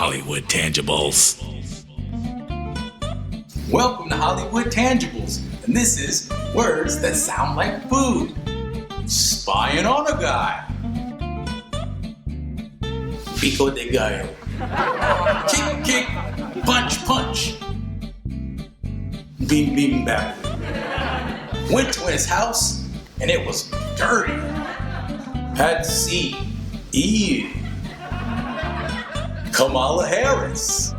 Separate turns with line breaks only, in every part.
Hollywood Tangibles.
Welcome to Hollywood Tangibles, and this is Words That Sound Like Food. Spying on a guy. Pico de gallo. Kick, kick, punch, punch. Beam, beam, back. Went to his house, and it was dirty. Had to see Eve. Kamala Harris.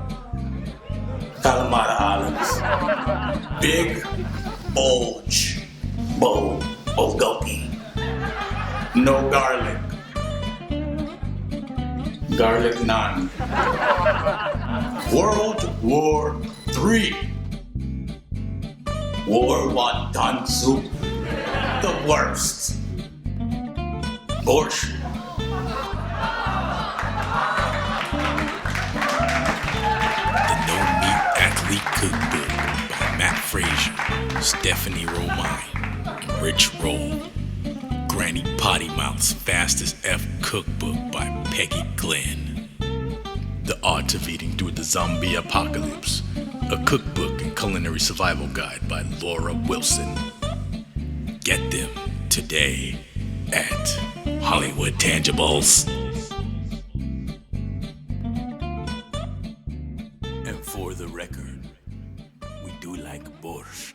Kalamata Olives. Big bulge. Bulgogi. No garlic. Garlic none. World War III. War wonton soup. The worst. Borscht.
The No Meat Athlete Cookbook by Matt Frazier, Stephanie Romine, and Rich Roll. Granny Potty Mouth's Fastest F Cookbook by Peggy Glenn. The Art of Eating Through the Zombie Apocalypse, a cookbook and culinary survival guide by Laura Wilson. Get them today at Hollywood Tangibles. And for the record, we do like borscht.